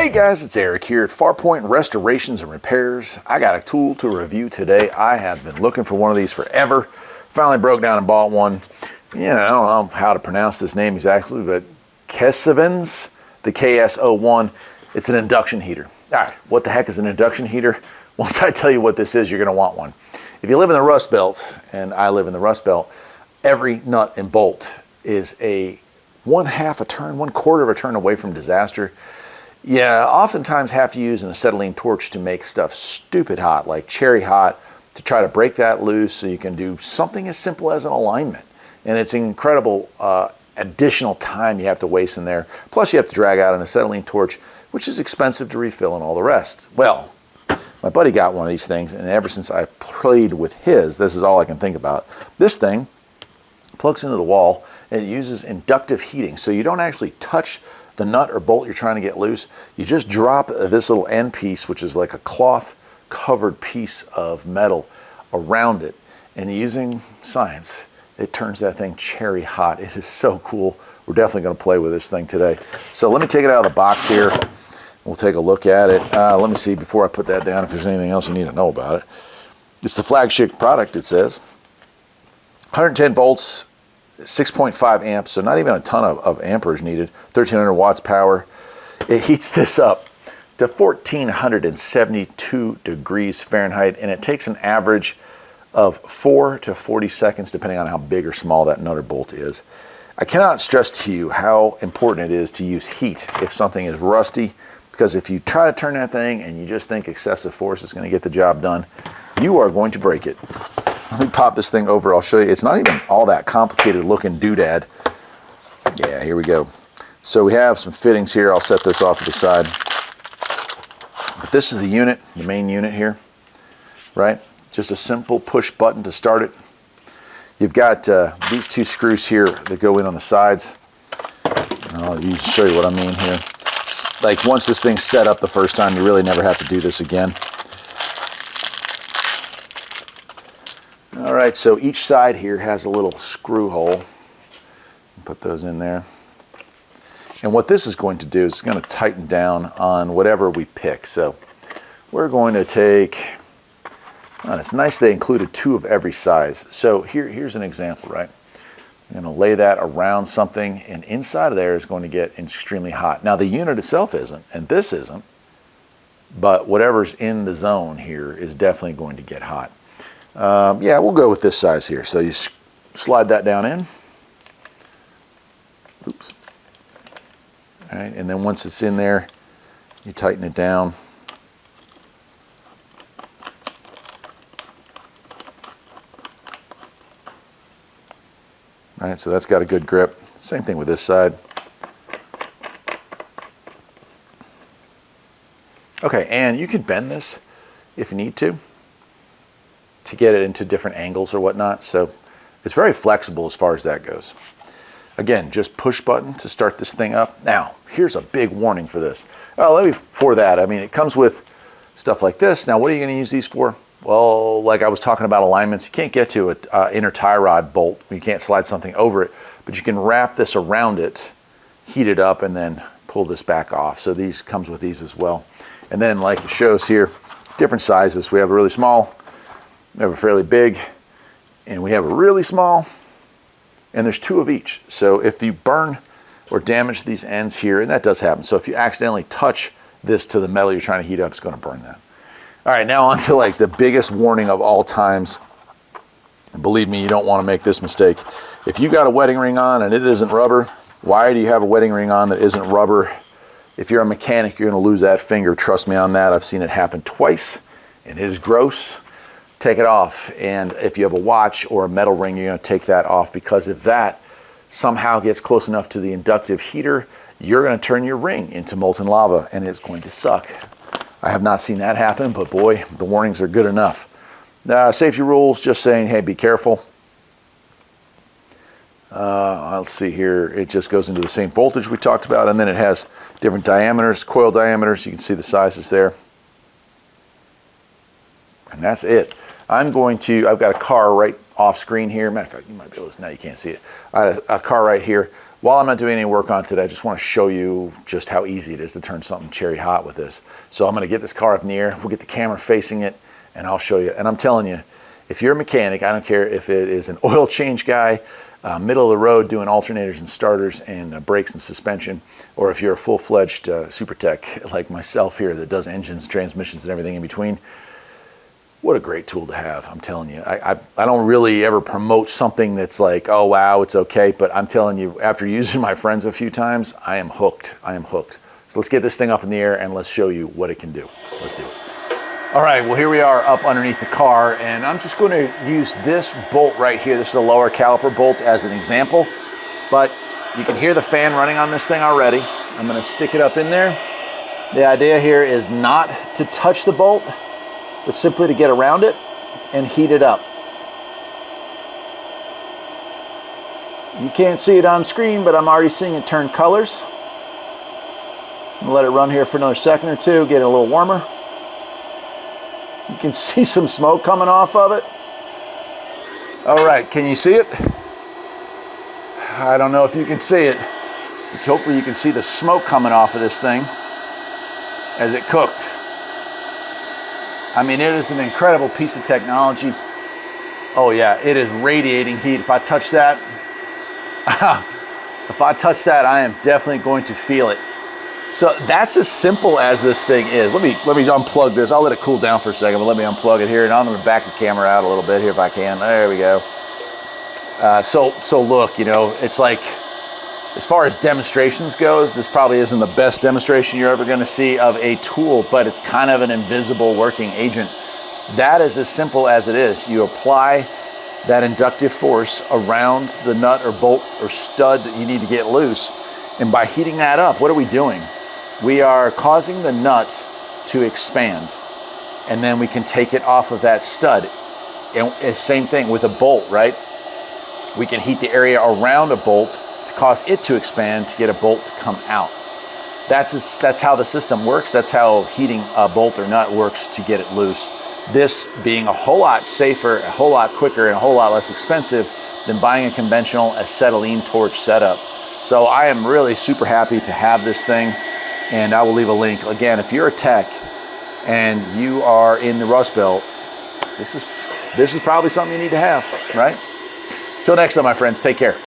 Hey guys, it's Eric here at Farpoint Restorations and Repairs. I got a tool to review today. I have been looking for one of these forever. Finally broke down and bought one. I don't know how to pronounce this name exactly, but KKSEVENS, the KS01. It's an induction heater. All right, what the heck is an induction heater? Once I tell you what this is, you're going to want one. If you live in the Rust Belt, and I live in the Rust Belt, every nut and bolt is a 1/2 a turn, 1/4 of a turn away from disaster. Yeah, oftentimes have to use an acetylene torch to make stuff stupid hot, like cherry hot, to try to break that loose so you can do something as simple as an alignment. And it's incredible additional time you have to waste in there. Plus you have to drag out an acetylene torch, which is expensive to refill and all the rest. Well, my buddy got one of these things, and ever since I played with his, this is all I can think about. This thing plugs into the wall and it uses inductive heating. So you don't actually touch the nut or bolt you're trying to get loose. You just drop this little end piece, which is like a cloth covered piece of metal, around it. And using science, it turns that thing cherry hot. It is so cool. We're definitely going to play with this thing today. So let me take it out of the box here. We'll take a look at it. Let me see before I put that down if there's anything else you need to know about it. It's the flagship product, it says. 110 volts, 6.5 amps, so not even a ton of amperage needed. 1300 watts power. It heats this up to 1472 degrees Fahrenheit, and it takes an average of 4 to 40 seconds depending on how big or small that nut or bolt is. I cannot stress to you how important it is to use heat if something is rusty, because if you try to turn that thing and you just think excessive force is going to get the job done, you are going to break it. Let me pop this thing over. I'll show you. It's not even all that complicated looking doodad. Yeah, here we go. So we have some fittings here. I'll set this off to the side. But this is the unit, the main unit here, right? Just a simple push button to start it. You've got these two screws here that go in on the sides. I'll show you what I mean here. Like once this thing's set up the first time, you really never have to do this again. All right, so each side here has a little screw hole. Put those in there. And what this is going to do is it's going to tighten down on whatever we pick. So we're going to take, it's nice they included 2 of every size. So here's an example, right? I'm going to lay that around something, and inside of there is going to get extremely hot. Now the unit itself isn't, and this isn't, but whatever's in the zone here is definitely going to get hot. Yeah, we'll go with this size here. So you slide that down in. Oops. All right, and then once it's in there, you tighten it down. All right, so that's got a good grip. Same thing with this side. Okay, and you can bend this if you need to get it into different angles or whatnot. So it's very flexible as far as that goes. Again, just push button to start this thing up. Now, here's a big warning for this. Well, before that, I mean, it comes with stuff like this. Now, what are you going to use these for? Well, like I was talking about alignments, you can't get to an inner tie rod bolt. You can't slide something over it, but you can wrap this around it, heat it up, and then pull this back off. So these comes with these as well. And then like it shows here, different sizes. We have a really small, we have a fairly big, and we have a really small, and there's 2 of each. So if you burn or damage these ends here, and that does happen. So if you accidentally touch this to the metal you're trying to heat up, it's going to burn that. All right, now on to like the biggest warning of all times. And believe me, you don't want to make this mistake. If you got a wedding ring on and it isn't rubber, why do you have a wedding ring on that isn't rubber? If you're a mechanic, you're going to lose that finger. Trust me on that. I've seen it happen twice, and it is gross. Take it off. And if you have a watch or a metal ring, you're going to take that off, because if that somehow gets close enough to the inductive heater, you're going to turn your ring into molten lava, and it's going to suck. I have not seen that happen, but boy, the warnings are good enough. Safety rules, just saying, hey, be careful. Let's see here. It just goes into the same voltage we talked about, and then it has different diameters, coil diameters. You can see the sizes there. And that's it. I've got a car right off screen here. Matter of fact, you might be able to, now you can't see it. I have a car right here While I'm not doing any work on it today, I just want to show you just how easy it is to turn something cherry hot with this. So I'm going to get this car up in the air, we'll get the camera facing it, and I'll show you. And I'm telling you, if you're a mechanic, I don't care if it is an oil change guy, middle of the road doing alternators and starters and brakes and suspension, or if you're a full-fledged super tech like myself here that does engines, transmissions, and everything in between, what a great tool to have. I'm telling you, I don't really ever promote something that's like, oh wow, it's okay, but I'm telling you, after using my friends a few times, I am hooked. I am hooked. So let's get this thing up in the air and let's show you what it can do. Let's do it. All right, well, here we are up underneath the car, and I'm just going to use this bolt right here. This is a lower caliper bolt as an example, but you can hear the fan running on this thing already. I'm going to stick it up in there. The idea here is not to touch the bolt, but simply to get around it and heat it up. You can't see it on screen, but I'm already seeing it turn colors. I'm gonna let it run here for another second or two, get it a little warmer. You can see some smoke coming off of it. All right, can you see it? I don't know if you can see it, but hopefully you can see the smoke coming off of this thing as it cooked. I mean, it is an incredible piece of technology. Oh yeah, it is radiating heat. If I touch that, I am definitely going to feel it. So that's as simple as this thing is. Let me unplug this. I'll let it cool down for a second, but let me unplug it here, and I'm going to back the camera out a little bit here if I can. There we go. So look, you know, it's like, as far as demonstrations goes, this probably isn't the best demonstration you're ever going to see of a tool, but it's kind of an invisible working agent. That is as simple as it is. You apply that inductive force around the nut or bolt or stud that you need to get loose, and by heating that up, what are we doing? We are causing the nut to expand, and then we can take it off of that stud. And same thing with a bolt, right? We can heat the area around a bolt to cause it to expand to get a bolt to come out. That's how the system works. That's how heating a bolt or nut works to get it loose. This being a whole lot safer, a whole lot quicker, and a whole lot less expensive than buying a conventional acetylene torch setup. So I am really super happy to have this thing, and I will leave a link. Again, if you're a tech and you are in the Rust Belt, this is probably something you need to have, right? Till next time, my friends, take care.